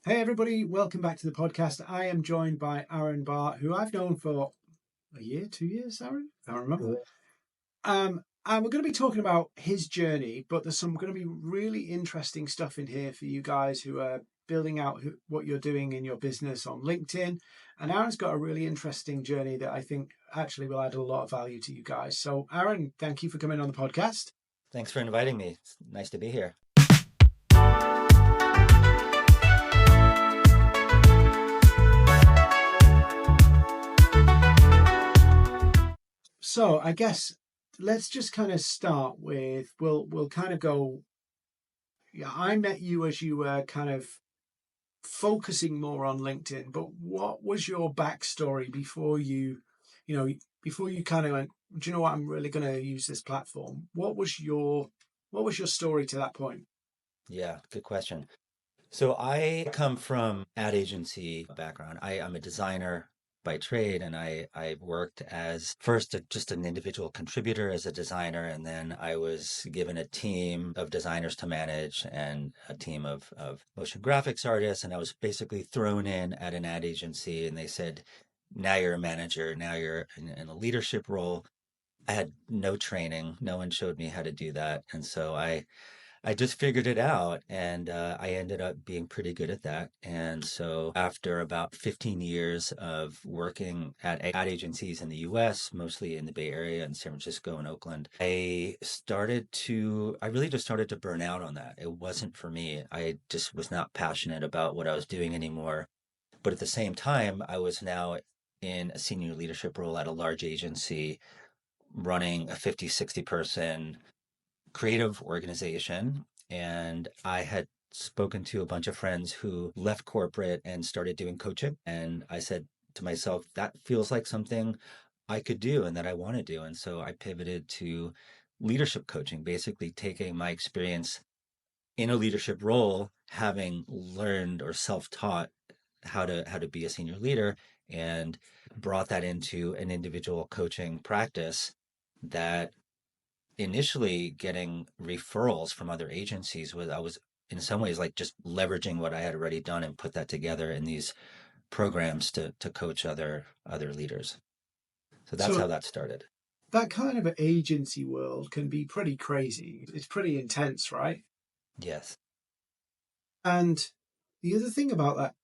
Hey everybody, welcome back to the podcast. I am joined by Aaron Bart, who I've known for a year, 2 years, Aaron? I don't remember. Good. And we're going to be talking about his journey, but there's some going to be really interesting stuff in here for you guys who are building out what you're doing in your business on LinkedIn. And Aaron's got a really interesting journey that I think actually will add a lot of value to you guys. So Aaron, thank you for coming on the podcast. Thanks for inviting me. It's nice to be here. So I guess let's just kind of start with we'll kind of go. Yeah, I met you as you were kind of focusing more on LinkedIn, but what was your backstory before you kind of went, do you know what, I'm really going to use this platform? What was your story to that point? Yeah, good question. So I come from ad agency background. I'm a designer by trade, and I worked as first just an individual contributor as a designer, and then I was given a team of designers to manage and a team of motion graphics artists, and I was basically thrown in at an ad agency, and they said, now you're a manager, now you're in a leadership role. I had no training. No one showed me how to do that. And so I just figured it out, and I ended up being pretty good at that. And so after about 15 years of working at ad agencies in the US, mostly in the Bay Area and San Francisco and Oakland, I really just started to burn out on that. It wasn't for me. I just was not passionate about what I was doing anymore. But at the same time, I was now in a senior leadership role at a large agency running a 50, 60 person creative organization. And I had spoken to a bunch of friends who left corporate and started doing coaching. And I said to myself, that feels like something I could do and that I want to do. And so I pivoted to leadership coaching, basically taking my experience in a leadership role, having learned or self-taught how to be a senior leader, and brought that into an individual coaching practice that initially getting referrals from other agencies. I was in some ways like just leveraging what I had already done and put that together in these programs to coach other leaders. So that's how So that started. that kind of agency world can be pretty crazy. It's pretty intense, right? Yes. And the other thing about that,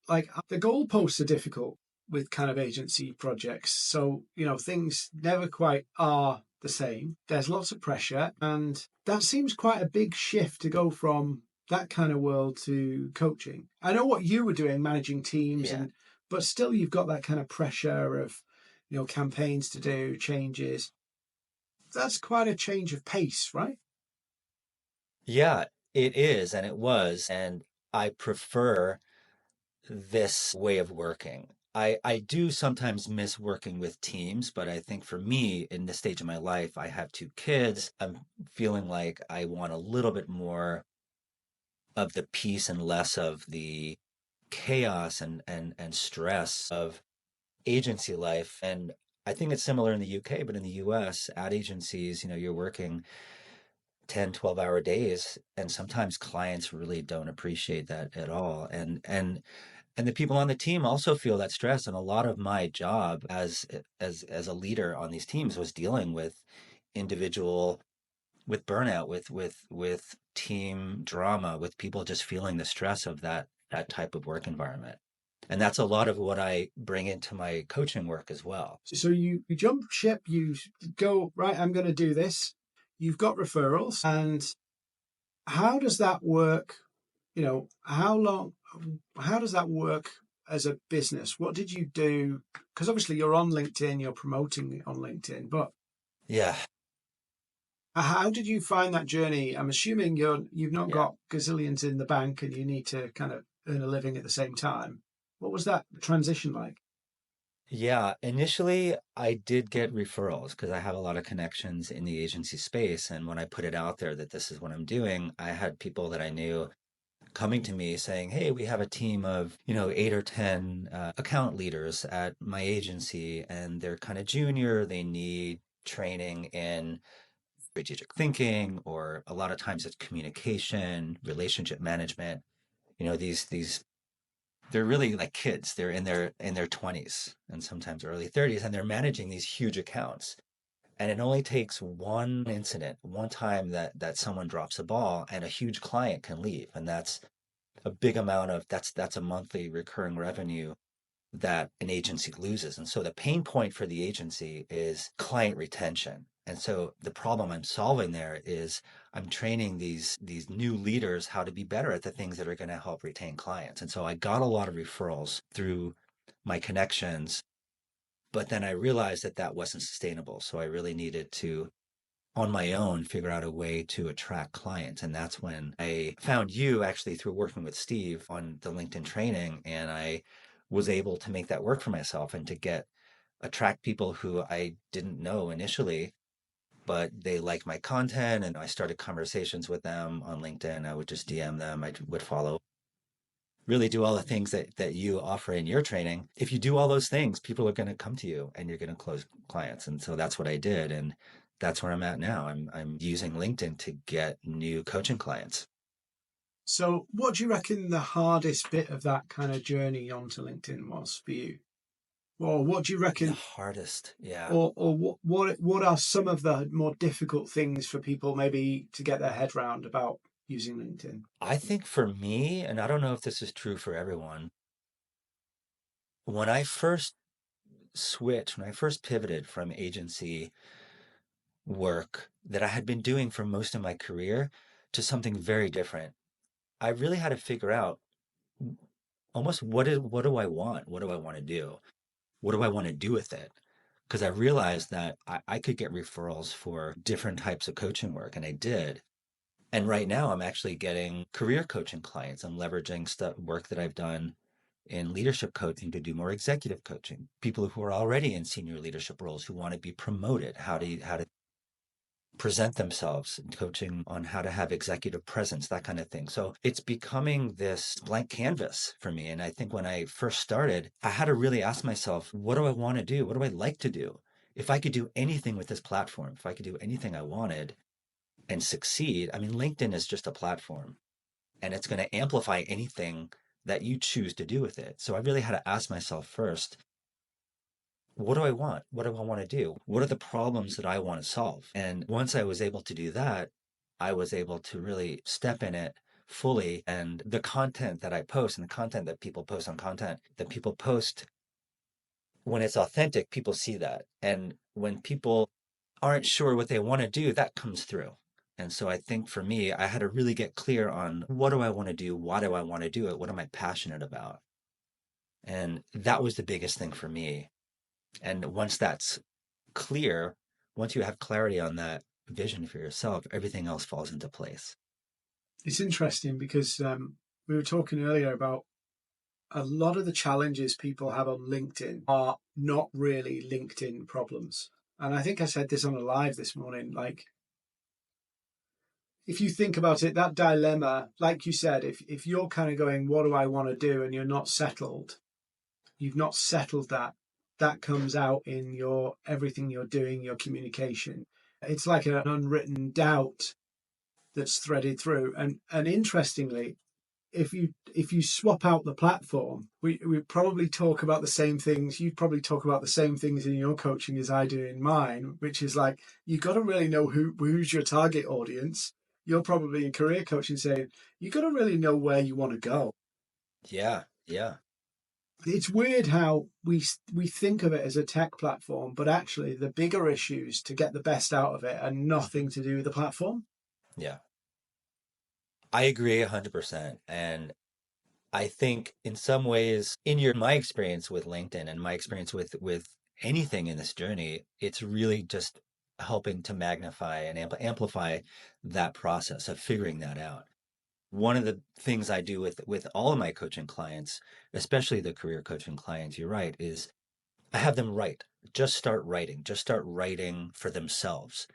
like the goalposts are difficult with kind of agency projects. So, things never quite are the same. There's lots of pressure. And that seems quite a big shift to go from that kind of world to coaching. I know what you were doing, managing teams, Yeah. but still you've got that kind of pressure of, campaigns to do, changes. That's quite a change of pace, right? Yeah, it is, and it was. And I prefer this way of working. I do sometimes miss working with teams, but I think for me, in this stage of my life, I have two kids. I'm feeling like I want a little bit more of the peace and less of the chaos and stress of agency life. And I think it's similar in the UK, but in the US, ad agencies, you're working 10, 12-hour days, and sometimes clients really don't appreciate that at all. And the people on the team also feel that stress. And a lot of my job as a leader on these teams was dealing with individual with burnout, with team drama, with people just feeling the stress of that type of work environment. And that's a lot of what I bring into my coaching work as well. So you jump ship, you go, right, I'm going to do this. You've got referrals. And how does that work? How does that work as a business? What did you do? Because obviously you're on LinkedIn, you're promoting on LinkedIn, but Yeah, how did you find that journey? I'm assuming you've not yeah. got gazillions in the bank and you need to kind of earn a living at the same time. What was that transition like? Yeah, initially I did get referrals because I have a lot of connections in the agency space. And when I put it out there that this is what I'm doing, I had people that I knew coming to me saying, "Hey, we have a team of, 8 or 10 account leaders at my agency, and they're kind of junior. They need training in strategic thinking, or a lot of times it's communication, relationship management. these they're really like kids. They're in their 20s and sometimes early 30s, and they're managing these huge accounts. And it only takes one incident, one time that someone drops a ball and a huge client can leave. And that's a big amount of that's a monthly recurring revenue that an agency loses. And so the pain point for the agency is client retention. And so the problem I'm solving there is I'm training these new leaders how to be better at the things that are going to help retain clients. And so I got a lot of referrals through my connections, but then I realized that that wasn't sustainable. So I really needed to on my own figure out a way to attract clients. And that's when I found you actually through working with Steve on the LinkedIn training. And I was able to make that work for myself and to attract people who I didn't know initially, but they liked my content. And I started conversations with them on LinkedIn. I would just DM them, I would follow, really do all the things that you offer in your training. If you do all those things, people are going to come to you and you're going to close clients. And so that's what I did. And that's where I'm at now. I'm using LinkedIn to get new coaching clients. So, what do you reckon the hardest bit of that kind of journey onto LinkedIn was for you? Or what do you The reckon, hardest, yeah. or what are some of the more difficult things for people maybe to get their head round about using LinkedIn? I think for me, and I don't know if this is true for everyone, when I first when I first pivoted from agency work that I had been doing for most of my career to something very different, I really had to figure out almost what do I want? What do I want to do? What do I want to do with it? Because I realized that I could get referrals for different types of coaching work, and I did. And right now, I'm actually getting career coaching clients. I'm leveraging work that I've done in leadership coaching to do more executive coaching. People who are already in senior leadership roles who want to be promoted, how to present themselves, and coaching on how to have executive presence, that kind of thing. So it's becoming this blank canvas for me. And I think when I first started, I had to really ask myself, what do I want to do? What do I like to do? If I could do anything with this platform, if I could do anything I wanted and succeed, I mean, LinkedIn is just a platform and it's going to amplify anything that you choose to do with it. So I really had to ask myself first, what do I want? What do I want to do? What are the problems that I want to solve? And once I was able to do that, I was able to really step in it fully. And the content that I post and the content that people post on content that people post, when it's authentic, people see that. And when people aren't sure what they want to do, that comes through. And so I think for me, I had to really get clear on what do I want to do? Why do I want to do it? What am I passionate about? And that was the biggest thing for me. And once that's clear, once you have clarity on that vision for yourself, everything else falls into place. It's interesting because we were talking earlier about a lot of the challenges people have on LinkedIn are not really LinkedIn problems. And I think I said this on a live this morning. Like, if you think about it, that dilemma, like you said, if you're kind of going, what do I want to do? And you're not settled, you've not settled that, that comes out in your everything you're doing, your communication. It's like an unwritten doubt that's threaded through. And interestingly, if you swap out the platform, we probably talk about the same things. You probably talk about the same things in your coaching as I do in mine, which is like you got to really know who's your target audience. You're probably in career coaching saying you got to really know where you want to go. Yeah, yeah. It's weird how we think of it as a tech platform, but actually the bigger issues to get the best out of it are nothing to do with the platform. Yeah. I agree 100%. And I think in some ways, my experience with LinkedIn and my experience with anything in this journey, it's really just helping to magnify and amplify that process of figuring that out. One of the things I do with all of my coaching clients, especially the career coaching clients, you're right, is I have them write. Just start writing for themselves.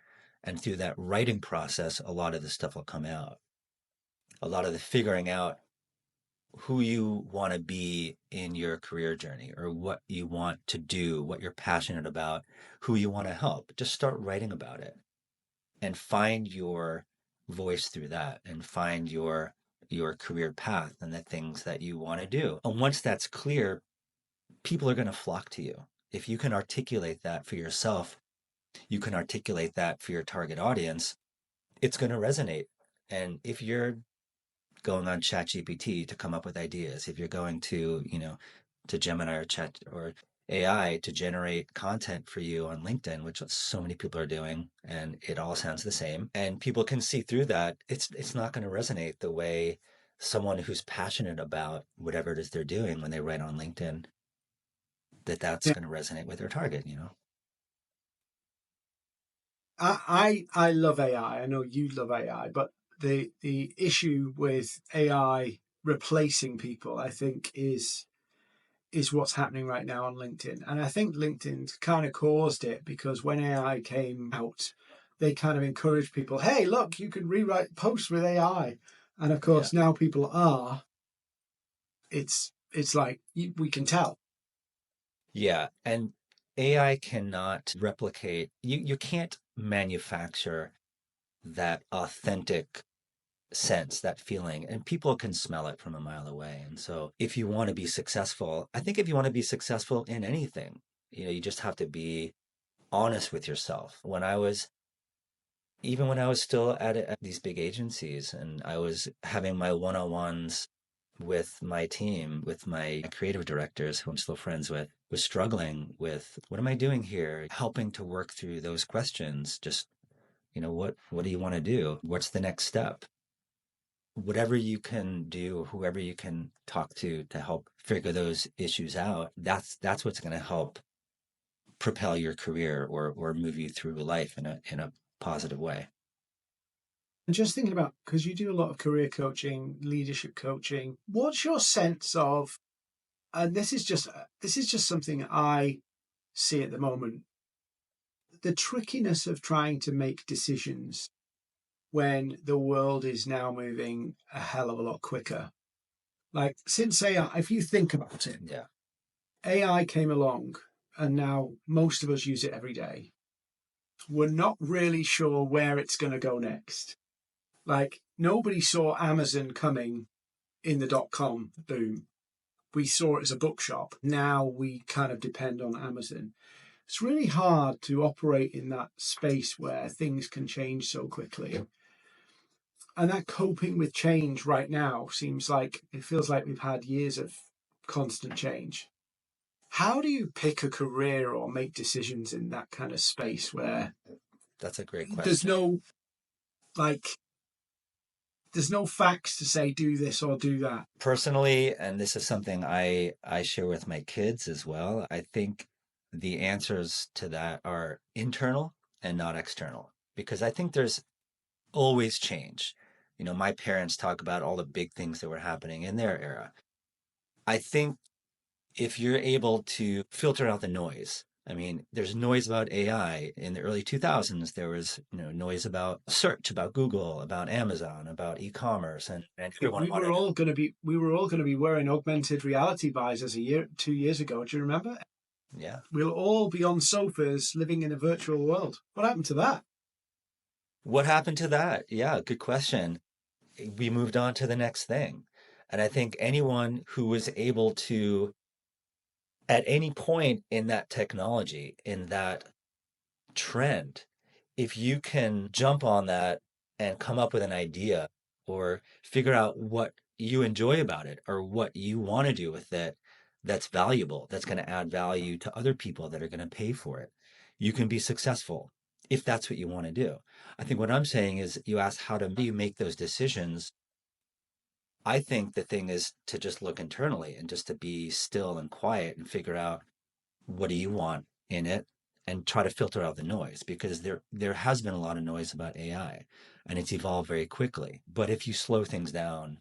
And through that writing process, a lot of the stuff will come out. A lot of the figuring out who you want to be in your career journey or what you want to do, what you're passionate about, who you want to help. Just start writing about it and find your voice through that and find your your career path and the things that you want to do. And once that's clear, people are going to flock to you. If you can articulate that for yourself, you can articulate that for your target audience, it's going to resonate. And if you're going on ChatGPT to come up with ideas, if you're going to, to Gemini or Chat or AI to generate content for you on LinkedIn, which so many people are doing, and it all sounds the same, and people can see through that, it's not going to resonate the way someone who's passionate about whatever it is they're doing when they write on LinkedIn, that's Yeah. going to resonate with their target. I love AI. I know you love AI, but the issue with AI replacing people, I think, is what's happening right now on LinkedIn. And I think LinkedIn kind of caused it because when AI came out, they kind of encouraged people, hey, look, you can rewrite posts with AI. And of Yeah. course, now people are. It's like we can tell. Yeah. And AI cannot replicate, you can't manufacture that authentic sense, that feeling, and people can smell it from a mile away. And so if you want to be successful, I think if you want to be successful in anything, you just have to be honest with yourself. Even when I was still at these big agencies and I was having my one-on-ones with my team, with my creative directors who I'm still friends with, was struggling with what am I doing here? Helping to work through those questions. Just, what do you want to do? What's the next step? Whatever you can do, whoever you can talk to help figure those issues out, that's what's going to help propel your career or move you through life in a positive way. And just thinking about, because you do a lot of career coaching, leadership coaching, what's your sense of, and this is just something I see at the moment, the trickiness of trying to make decisions when the world is now moving a hell of a lot quicker. Like since AI, if you think about it, Yeah. AI came along and now most of us use it every day. We're not really sure where it's going to go next. Like nobody saw Amazon coming in the .com boom. We saw it as a bookshop. Now we kind of depend on Amazon. It's really hard to operate in that space where things can change so quickly. And that coping with change right now seems like it feels like we've had years of constant change. How do you pick a career or make decisions in that kind of space where That's a great there's question. no like there's no facts to say do this or do that? Personally, and this is something I share with my kids as well, I think the answers to that are internal and not external because I think there's always change. My parents talk about all the big things that were happening in their era. I think if you're able to filter out the noise, I mean, there's noise about AI in the early 2000s. There was, noise about search, about Google, about Amazon, about e-commerce, and everyone wanted to. We were all going to be wearing augmented reality visors 2 years ago. Do you remember? Yeah. We'll all be on sofas living in a virtual world. What happened to that? What happened to that? Yeah, good question. We moved on to the next thing. And I think anyone who was able to, at any point in that technology, in that trend, if you can jump on that and come up with an idea or figure out what you enjoy about it or what you want to do with it that's valuable, that's going to add value to other people that are going to pay for it, you can be successful if that's what you want to do. I think what I'm saying is you ask how do you make those decisions. I think the thing is to just look internally and just to be still and quiet and figure out what do you want in it and try to filter out the noise because there has been a lot of noise about AI and it's evolved very quickly. But if you slow things down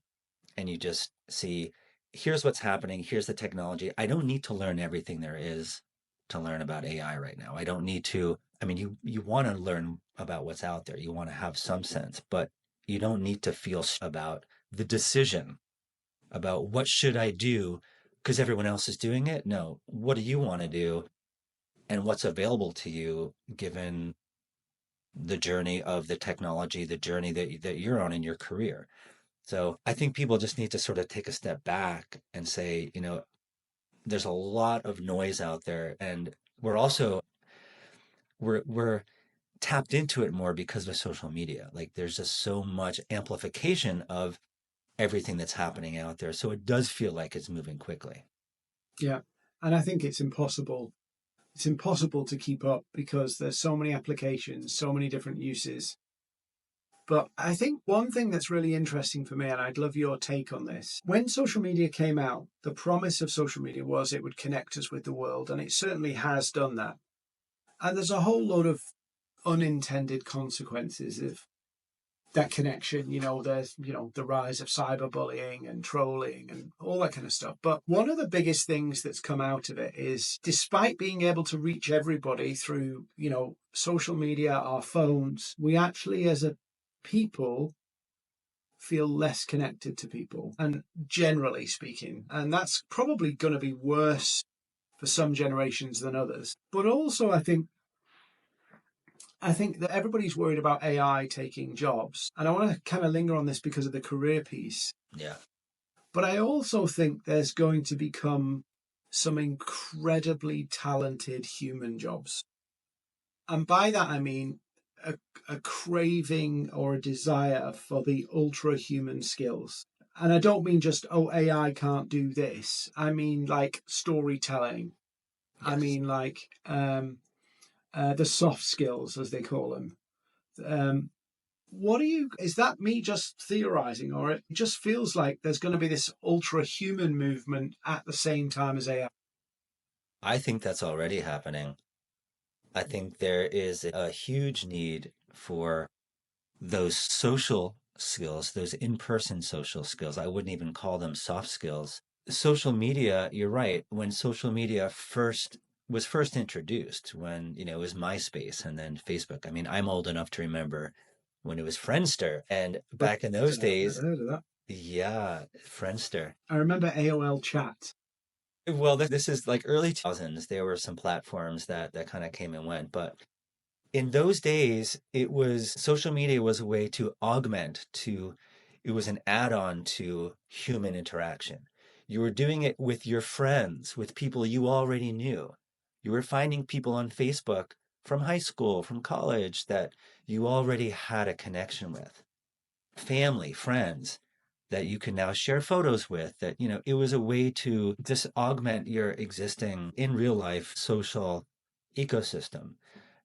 and you just see here's what's happening, here's the technology. I don't need to learn everything there is to learn about AI right now. I don't need to I mean you want to learn about what's out there. You want to have some sense, but you don't need to feel about the decision about what should I do because everyone else is doing it. No, what do you want to do and what's available to you given the journey of the technology, the journey that you're on in your career. So I think people just need to sort of take a step back and say, there's a lot of noise out there, and we're also we're tapped into it more because of social media. Like there's just so much amplification of everything that's happening out there. So it does feel like it's moving quickly. Yeah. And I think it's impossible. It's impossible to keep up because there's so many applications, so many different uses. But I think one thing that's really interesting for me, and I'd love your take on this, when social media came out, the promise of social media was it would connect us with the world, and it certainly has done that. And there's a whole load of unintended consequences of that connection. There's, the rise of cyberbullying and trolling and all that kind of stuff. But one of the biggest things that's come out of it is despite being able to reach everybody through, social media, our phones, we actually as a people feel less connected to people, and generally speaking, and that's probably going to be worse for some generations than others. But also I think that everybody's worried about AI taking jobs. And I want to kind of linger on this because of the career piece. Yeah. But I also think there's going to become some incredibly talented human jobs. And by that, I mean a, a craving or a desire for the ultra human skills. And I don't mean just, oh, AI can't do this. I mean like storytelling. I Yes. mean like the soft skills, as they call them. Um, is that me just theorizing, or it just feels like there's going to be this ultra human movement at the same time as AI? I think that's already happening. I think there is a huge need for those social skills, those in-person social skills. I wouldn't even call them soft skills. Social media, you're right. When social media first introduced, when, it was MySpace and then Facebook. I mean, I'm old enough to remember when it was Friendster. And back in those I've never days, heard of that. yeah, Friendster. I remember AOL chat. Well, this is like early 2000s. There were some platforms that kind of came and went, but in those days, social media was a way to it was an add-on to human interaction. You were doing it with your friends, with people you already knew. You were finding people on Facebook from high school, from college that you already had a connection with. Family, friends that you can now share photos with, that, it was a way to just augment your existing in real life social ecosystem.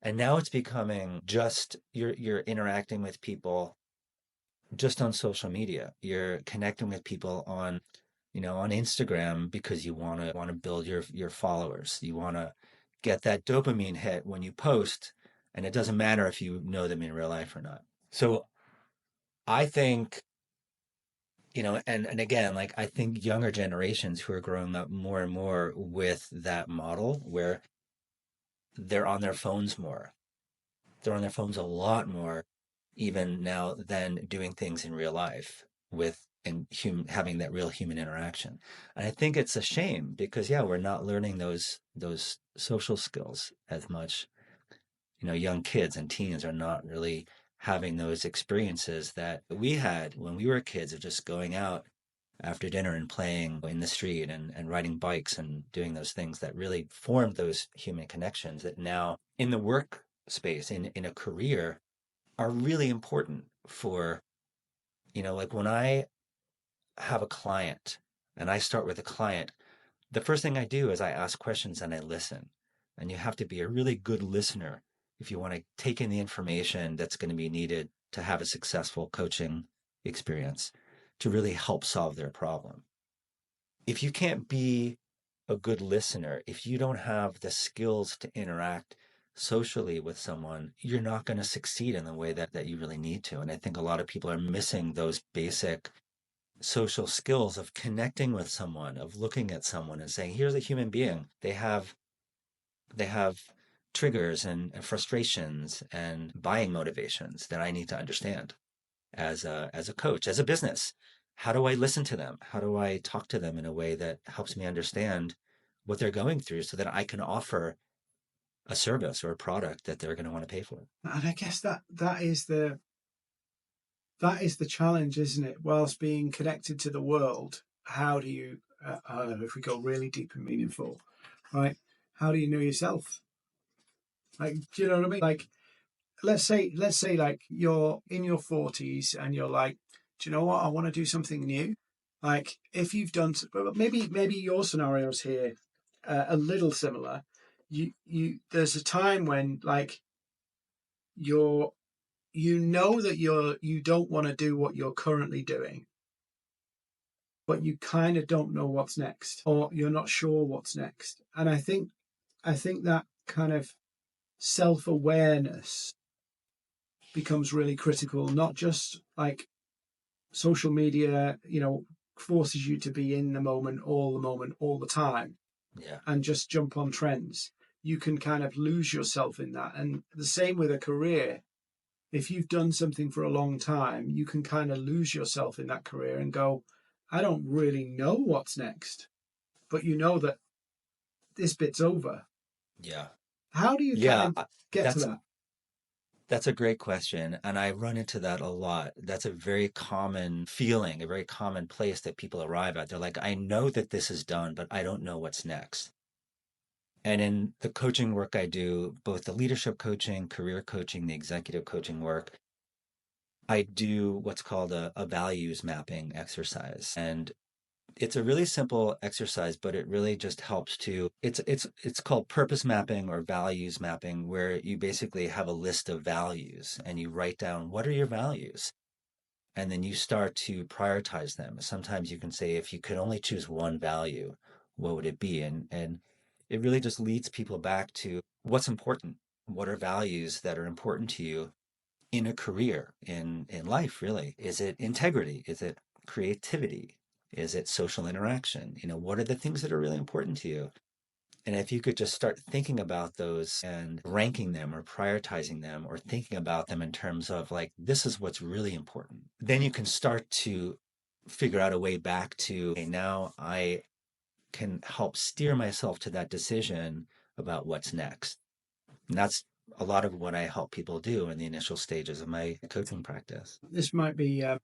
And now it's becoming just you're interacting with people just on social media. You're connecting with people on Instagram because you want to build your followers. You want to get that dopamine hit when you post, and it doesn't matter if you know them in real life or not. So I think, and again, like I think younger generations who are growing up more and more with that model where they're on their phones more. They're on their phones a lot more even now than doing things in real life having that real human interaction. And I think it's a shame because yeah, we're not learning those social skills as much. Young kids and teens are not really having those experiences that we had when we were kids of just going out after dinner and playing in the street and riding bikes and doing those things that really formed those human connections that now in the workspace, in a career, are really important for, like when I have a client and I start with a client, the first thing I do is I ask questions and I listen. And you have to be a really good listener if you want to take in the information that's going to be needed to have a successful coaching experience to really help solve their problem. If you can't be a good listener, if you don't have the skills to interact socially with someone, you're not going to succeed in the way that you really need to. And I think a lot of people are missing those basic social skills of connecting with someone, of looking at someone and saying, here's a human being. They have triggers and frustrations and buying motivations that I need to understand as a coach, as a business. How do I listen to them? How do I talk to them in a way that helps me understand what they're going through so that I can offer a service or a product that they're going to want to pay for? And I guess that is the that is the challenge, isn't it? Whilst being connected to the world, how do you, I don't know if we go really deep and meaningful, right? How do you know yourself? Like, do you know what I mean? Like, let's say like you're in your 40s and you're like, do you know what? I want to do something new. Like, if you've done, maybe your scenarios here a little similar. There's a time when like you're, that you don't want to do what you're currently doing, but you kind of don't know what's next, or you're not sure what's next. And I think that kind of self-awareness becomes really critical, not just like social media, forces you to be in the moment, all the time, Yeah. and just jump on trends. You can kind of lose yourself in that. And the same with a career. If you've done something for a long time, you can kind of lose yourself in that career and go, I don't really know what's next, but you know that this bit's over. Yeah. How do you kind Yeah. of get to That's that? That's a great question, and I run into that a lot. That's a very common feeling, a very common place that people arrive at. They're like, I know that this is done, but I don't know what's next. And in the coaching work I do, both the leadership coaching, career coaching, the executive coaching work, I do what's called a values mapping exercise. And it's a really simple exercise, but it really just helps to it's called purpose mapping or values mapping, where you basically have a list of values and you write down what are your values, and then you start to prioritize them. Sometimes you can say, if you could only choose one value, what would it be? And it really just leads people back to what's important. What are values that are important to you in a career, in life, really? Is it integrity? Is it creativity? Is it social interaction? What are the things that are really important to you? And if you could just start thinking about those and ranking them or prioritizing them or thinking about them in terms of like, this is what's really important, then you can start to figure out a way back to, okay, now I can help steer myself to that decision about what's next. And that's a lot of what I help people do in the initial stages of my coaching practice. This might be, I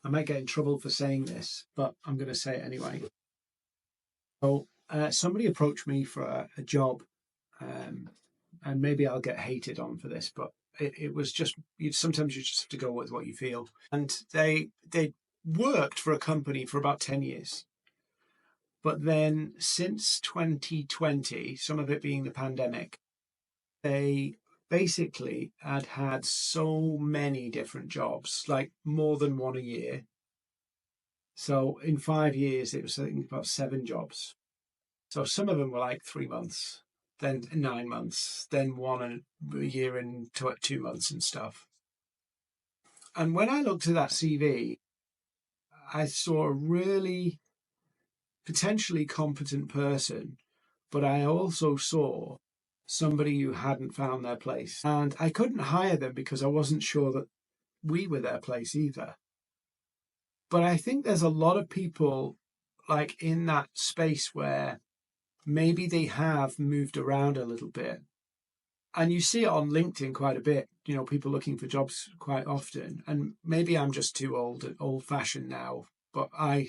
might get in trouble for saying this, but I'm going to say it anyway. So, somebody approached me for a job, um, and maybe I'll get hated on for this, but it was just, sometimes you just have to go with what you feel. And they worked for a company for about 10 years. But then since 2020, some of it being the pandemic, they basically had so many different jobs, like more than one a year. So in 5 years, it was, I think, about seven jobs. So some of them were like 3 months, then 9 months, then one a year and 2 months and stuff. And when I looked at that CV, I saw a really potentially competent person, but I also saw somebody who hadn't found their place. And I couldn't hire them because I wasn't sure that we were their place either. But I think there's a lot of people like in that space where maybe they have moved around a little bit. And you see it on LinkedIn quite a bit, people looking for jobs quite often. And maybe I'm just too old fashioned now, but I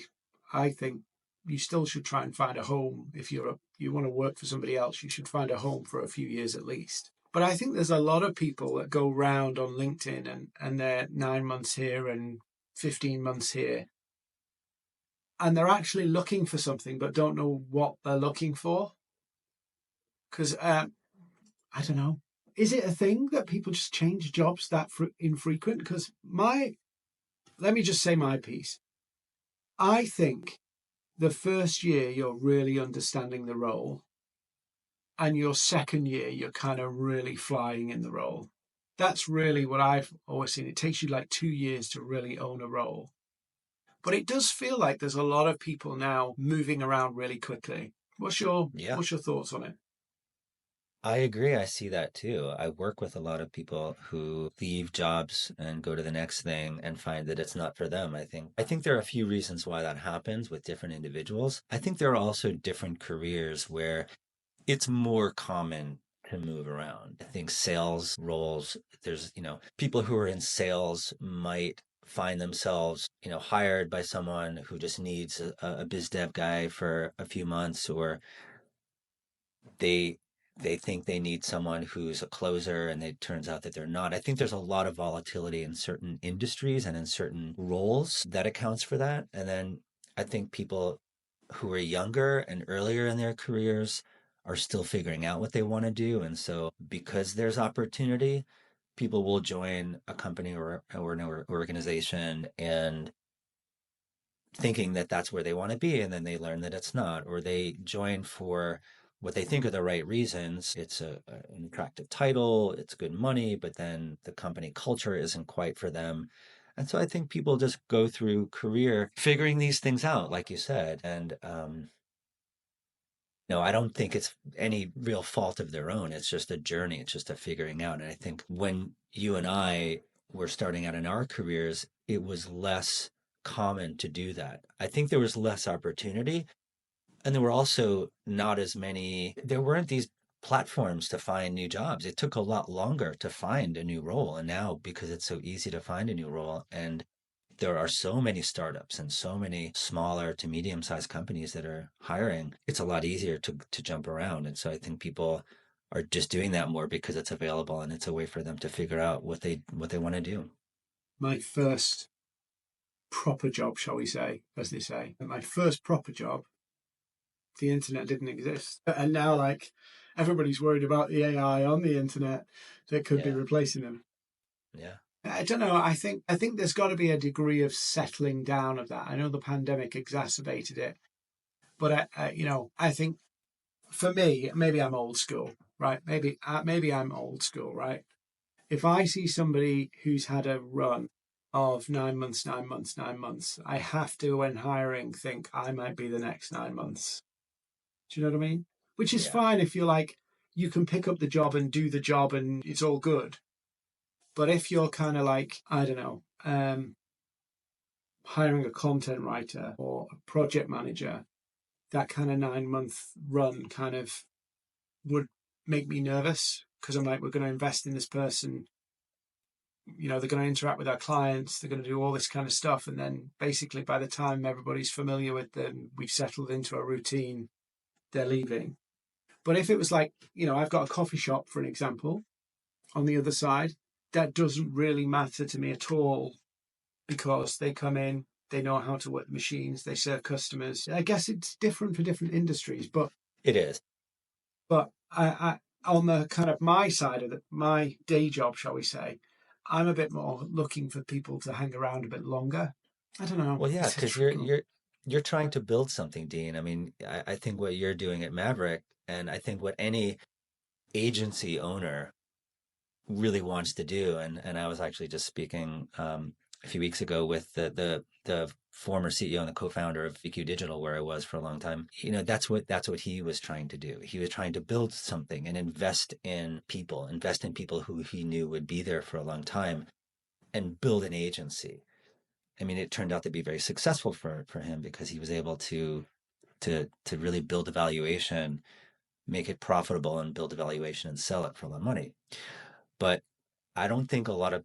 think you still should try and find a home. If you want to work for somebody else, you should find a home for a few years at least. But I think there's a lot of people that go round on LinkedIn and they're 9 months here and 15 months here. And they're actually looking for something, but don't know what they're looking for. Because I don't know. Is it a thing that people just change jobs that infrequent? Because let me just say my piece. I think the first year you're really understanding the role, and your second year you're kind of really flying in the role. That's really what I've always seen. It takes you like 2 years to really own a role. But it does feel like there's a lot of people now moving around really quickly. What's your Yeah, what's your thoughts on it? I agree. I see that too. I work with a lot of people who leave jobs and go to the next thing and find that it's not for them. I think there are a few reasons why that happens with different individuals. I think there are also different careers where it's more common to move around. I think sales roles, there's, people who are in sales might find themselves, hired by someone who just needs a biz dev guy for a few months, or they they think they need someone who's a closer and it turns out that they're not. I think there's a lot of volatility in certain industries and in certain roles that accounts for that. And then I think people who are younger and earlier in their careers are still figuring out what they want to do. And so because there's opportunity, people will join a company or an organization and thinking that that's where they want to be, and then they learn that it's not, or they join for what they think are the right reasons. It's an attractive title, it's good money, but then the company culture isn't quite for them. And so I think people just go through career figuring these things out, like you said. And no, I don't think it's any real fault of their own. It's just a journey. It's just a figuring out. And I think when you and I were starting out in our careers, it was less common to do that. I think there was less opportunity. And there were also not as many, there weren't these platforms to find new jobs. It took a lot longer to find a new role. And now, because it's so easy to find a new role, and there are so many startups and so many smaller to medium sized companies that are hiring, it's a lot easier to jump around. And so I think people are just doing that more because it's available and it's a way for them to figure out what they want to do. My first proper job, shall we say, as they say, my first proper job, the internet didn't exist. And now, like, everybody's worried about the AI on the internet that could be Yeah. replacing them. Yeah. I don't know. I think there's got to be a degree of settling down of that. I know the pandemic exacerbated it, but I think for me, maybe I'm old school, right? Maybe I'm old school, right? If I see somebody who's had a run of 9 months, 9 months, 9 months, I have to, when hiring, think I might be the next 9 months. Do you know what I mean? Which is Yeah. fine if you're like, you can pick up the job and do the job and it's all good. But if you're kind of like, I don't know, hiring a content writer or a project manager, that kind of 9 month run kind of would make me nervous because I'm like, we're going to invest in this person. They're going to interact with our clients. They're going to do all this kind of stuff. And then basically by the time everybody's familiar with them, we've settled into a routine, they're leaving. But if it was like, I've got a coffee shop, for an example, on the other side, that doesn't really matter to me at all because they come in, they know how to work the machines, they serve customers. I guess it's different for different industries, but It is. I on the kind of my side of my day job, shall we say, I'm a bit more looking for people to hang around a bit longer. I don't know. Well, yeah, It's a because tricky one. you're trying to build something, Dean. I mean, I think what you're doing at Maverick, and I think what any agency owner really wants to do. And I was actually just speaking a few weeks ago with the former CEO and the co-founder of VQ Digital, where I was for a long time. That's what he was trying to do. He was trying to build something and invest in people who he knew would be there for a long time, and build an agency. I mean, it turned out to be very successful for him because he was able to really build a valuation, make it profitable, and build a valuation and sell it for a lot of money. But I don't think a lot of,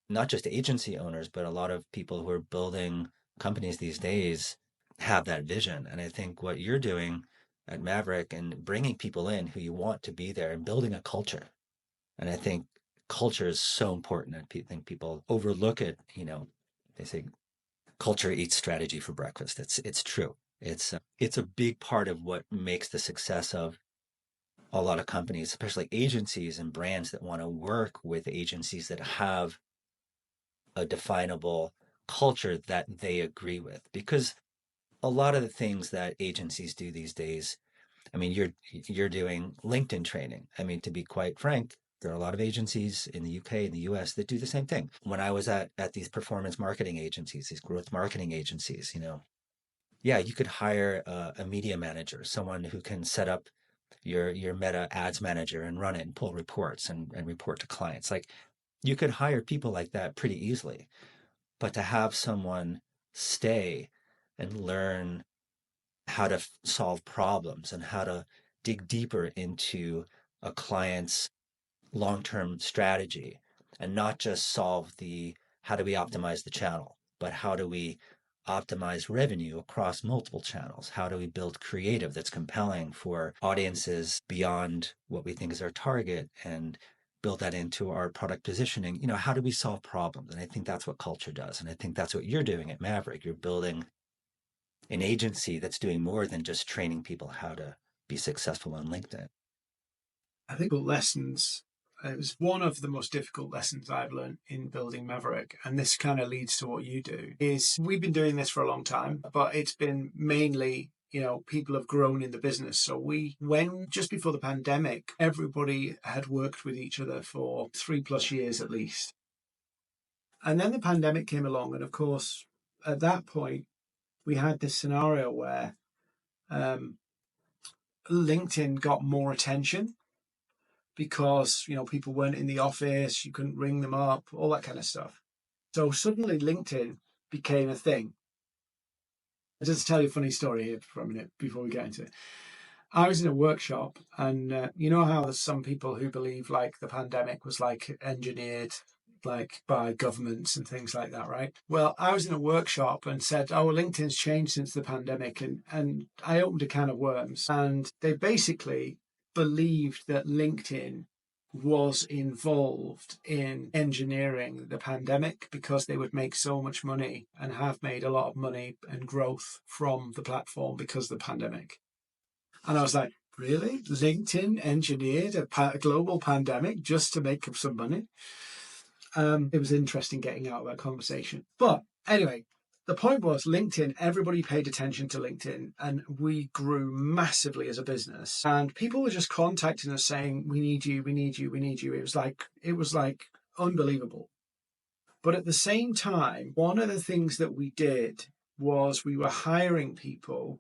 not just agency owners, but a lot of people who are building companies these days have that vision. And I think what you're doing at Maverick and bringing people in who you want to be there and building a culture. And I think culture is so important. I think people overlook it. They say culture eats strategy for breakfast. It's true. It's a big part of what makes the success of a lot of companies, especially agencies and brands that want to work with agencies that have a definable culture that they agree with. Because a lot of the things that agencies do these days, I mean, you're doing LinkedIn training. I mean, to be quite frank, there are a lot of agencies in the UK and the US that do the same thing. When I was at these performance marketing agencies, these growth marketing agencies, yeah, you could hire a media manager, someone who can set up your meta ads manager and run it and pull reports and report to clients. Like, you could hire people like that pretty easily. But to have someone stay and learn how to solve problems and how to dig deeper into a client's long-term strategy and not just solve the how do we optimize the channel, but how do we optimize revenue across multiple channels? How do we build creative that's compelling for audiences beyond what we think is our target and build that into our product positioning? How do we solve problems? And I think that's what culture does. And I think that's what you're doing at Maverick. You're building an agency that's doing more than just training people how to be successful on LinkedIn. I think lessons. It was one of the most difficult lessons I've learned in building Maverick, and this kind of leads to what you do. Is we've been doing this for a long time, but it's been mainly, people have grown in the business. So when just before the pandemic, everybody had worked with each other for 3+ years at least, and then the pandemic came along, and of course, at that point, we had this scenario where um, LinkedIn got more attention because people weren't in the office, you couldn't ring them up, all that kind of stuff. So suddenly LinkedIn became a thing. I'll just tell you a funny story here for a minute before we get into it. I was in a workshop, and you know how there's some people who believe like the pandemic was like engineered like by governments and things like that, right? Well, I was in a workshop and said, oh, LinkedIn's changed since the pandemic, and I opened a can of worms, and they basically believed that LinkedIn was involved in engineering the pandemic because they would make so much money and have made a lot of money and growth from the platform because of the pandemic. And I was like, really? LinkedIn engineered a global pandemic just to make some money? It was interesting getting out of that conversation. But anyway, the point was LinkedIn, everybody paid attention to LinkedIn, and we grew massively as a business. And people were just contacting us saying, we need you, we need you, we need you. It was like unbelievable. But at the same time, one of the things that we did was we were hiring people,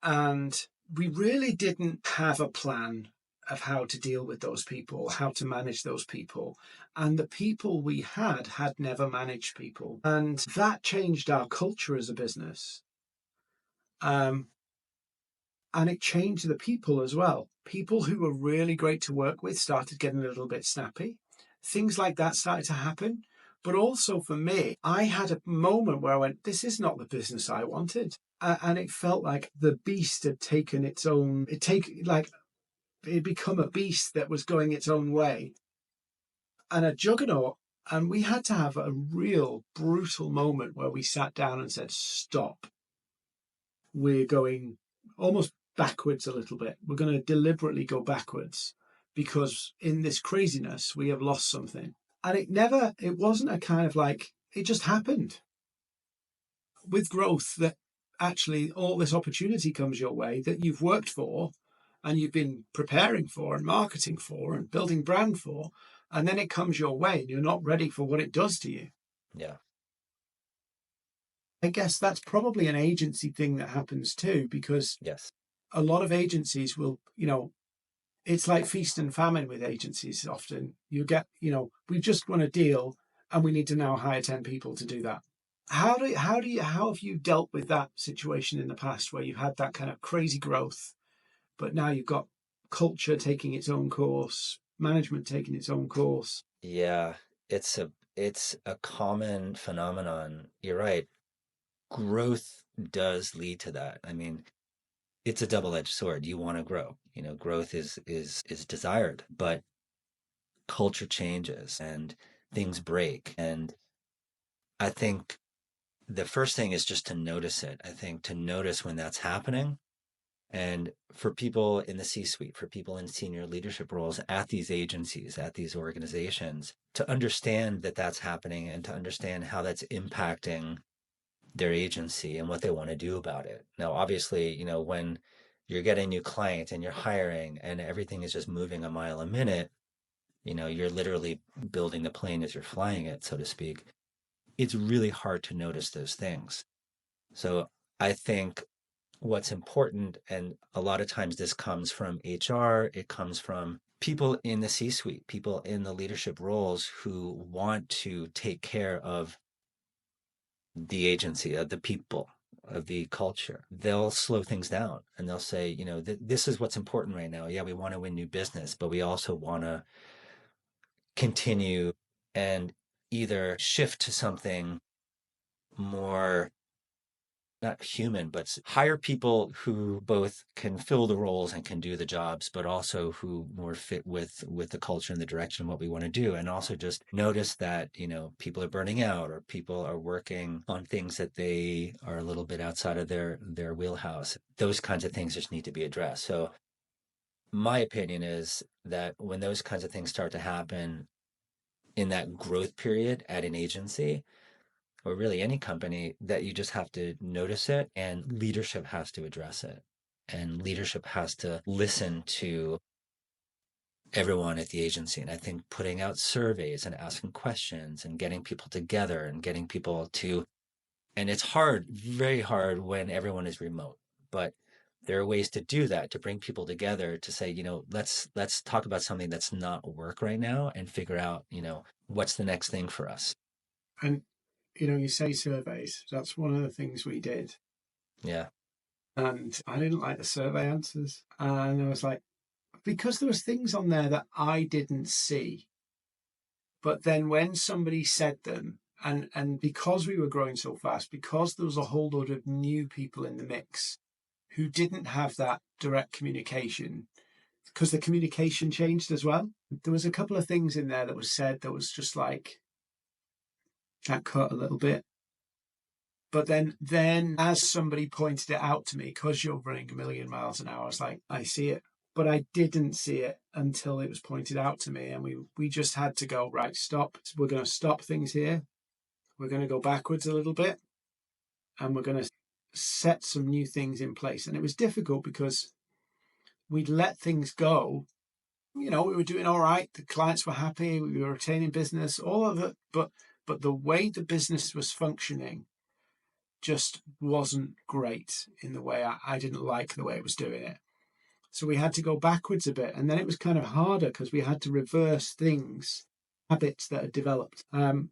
and we really didn't have a plan of how to deal with those people, how to manage those people. And the people we had never managed people. And that changed our culture as a business. And it changed the people as well. People who were really great to work with started getting a little bit snappy. Things like that started to happen. But also for me, I had a moment where I went, this is not the business I wanted. And it felt like the beast had taken its own, it become a beast that was going its own way and a juggernaut. And we had to have a real brutal moment where we sat down and said, stop. We're going almost backwards a little bit. We're going to deliberately go backwards because in this craziness, we have lost something. And it wasn't a kind of like, it just happened. With growth, that actually all this opportunity comes your way that you've worked for and you've been preparing for and marketing for and building brand for, and then it comes your way and you're not ready for what it does to you. Yeah. I guess that's probably an agency thing that happens too, because Yes. a lot of agencies will, it's like feast and famine with agencies often. You get, we just want a deal and we need to now hire 10 people to do that. How have you dealt with that situation in the past where you've had that kind of crazy growth, but now you've got culture taking its own course, management taking its own course? Yeah, it's a common phenomenon. You're right. Growth does lead to that. I mean, it's a double-edged sword. You want to grow. Growth is desired, but culture changes and things break. And I think the first thing is just to notice it. I think to notice when that's happening. And for people in the C-suite, for people in senior leadership roles at these agencies, at these organizations, to understand that that's happening and to understand how that's impacting their agency and what they want to do about it. Now, obviously, when you're getting a new client and you're hiring and everything is just moving a mile a minute, you're literally building the plane as you're flying it, so to speak. It's really hard to notice those things. So I think what's important, and a lot of times this comes from HR, it comes from people in the C-suite, people in the leadership roles who want to take care of the agency, of the people, of the culture. They'll slow things down and they'll say, this is what's important right now. Yeah, we want to win new business, but we also want to continue and either shift to something more not human, but hire people who both can fill the roles and can do the jobs, but also who more fit with the culture and the direction of what we want to do. And also just notice that, people are burning out or people are working on things that they are a little bit outside of their wheelhouse. Those kinds of things just need to be addressed. So my opinion is that when those kinds of things start to happen in that growth period at an agency, or really any company, that you just have to notice it and leadership has to address it. And leadership has to listen to everyone at the agency. And I think putting out surveys and asking questions and getting people together and getting people to, and it's hard, very hard when everyone is remote, but there are ways to do that, to bring people together, to say, let's talk about something that's not work right now and figure out, what's the next thing for us. And, you say surveys. That's one of the things we did. Yeah. And I didn't like the survey answers. And I was like, because there was things on there that I didn't see. But then when somebody said them, and because we were growing so fast, because there was a whole load of new people in the mix who didn't have that direct communication, because the communication changed as well. There was a couple of things in there that was said that was just like, that cut a little bit. But then as somebody pointed it out to me, because you're running a million miles an hour, I was like, I see it. But I didn't see it until it was pointed out to me. And we just had to go, right, stop. We're going to stop things here. We're going to go backwards a little bit. And we're going to set some new things in place. And it was difficult because we'd let things go. We were doing all right. The clients were happy. We were retaining business, all of it. But the way the business was functioning just wasn't great in the way I didn't like the way it was doing it. So we had to go backwards a bit. And then it was kind of harder because we had to reverse things, habits that had developed. And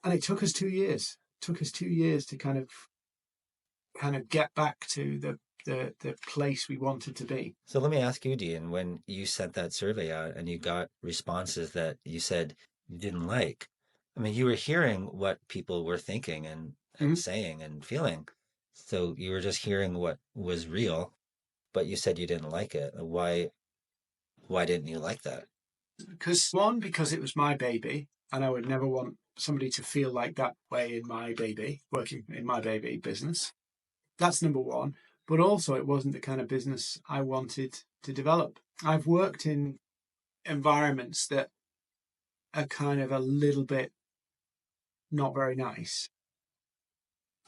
it took us 2 years. It took us 2 years to kind of get back to the place we wanted to be. So let me ask you, Dean, when you sent that survey out and you got responses that you said you didn't like, I mean, you were hearing what people were thinking and saying and feeling. So you were just hearing what was real, but you said you didn't like it. Why didn't you like that? Because it was my baby, and I would never want somebody to feel like that way in my baby, working in my baby business. That's number one. But also, it wasn't the kind of business I wanted to develop. I've worked in environments that are kind of a little bit not very nice.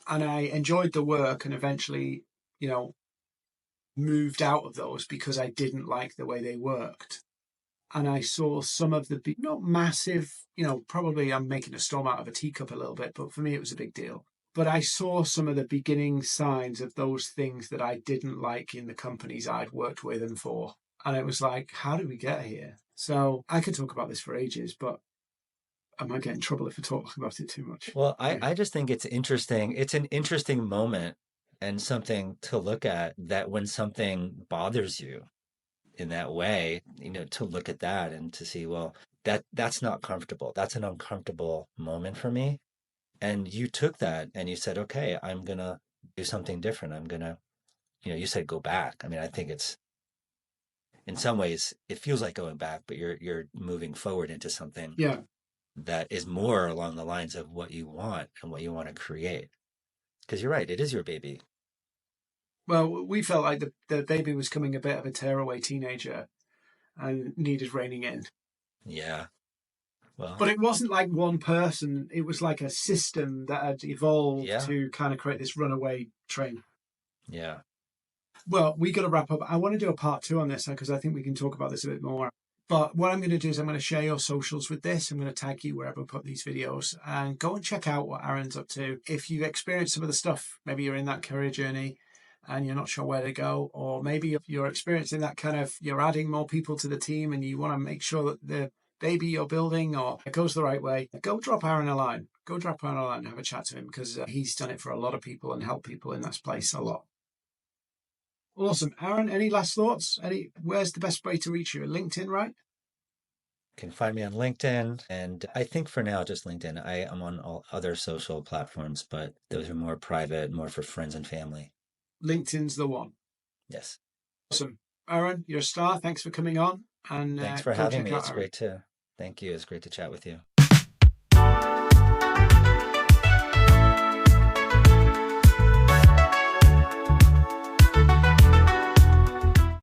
And I enjoyed the work and eventually, moved out of those because I didn't like the way they worked. And I saw some of the, not massive, probably I'm making a storm out of a teacup a little bit, but for me, it was a big deal. But I saw some of the beginning signs of those things that I didn't like in the companies I'd worked with and for. And it was like, how did we get here? So I could talk about this for ages, but I might get in trouble if I talk about it too much. Well, I just think it's interesting. It's an interesting moment and something to look at, that when something bothers you in that way, to look at that and to see, well, that's not comfortable. That's an uncomfortable moment for me. And you took that and you said, okay, I'm going to do something different. I'm going to, you said go back. I mean, I think it's, in some ways, it feels like going back, but you're moving forward into something Yeah. that is more along the lines of what you want and what you want to create. Because you're right, it is your baby. Well, we felt like the baby was coming a bit of a tearaway teenager and needed reining in. Yeah. Well, But it wasn't like one person. It was like a system that had evolved yeah. to kind of create this runaway train. Yeah. Well, we got to wrap up. I want to do a part two on this because I think we can talk about this a bit more. But what I'm going to do is I'm going to share your socials with this. I'm going to tag you wherever I put these videos and go and check out what Aaron's up to. If you've experienced some of the stuff, maybe you're in that career journey and you're not sure where to go, or maybe you're experiencing that kind of, you're adding more people to the team and you want to make sure that the baby you're building or it goes the right way, go drop Aaron a line. Go drop Aaron a line and have a chat to him because he's done it for a lot of people and helped people in that place a lot. Awesome. Aaron, any last thoughts? Where's the best way to reach you? LinkedIn, right? Can find me on LinkedIn. And I think for now, just LinkedIn. I am on all other social platforms, but those are more private, more for friends and family. LinkedIn's the one. Yes. Awesome. Aaron, you're a star. Thanks for coming on and Thanks for go having check me. out It's Aaron. great to, thank you. It's great to chat with you.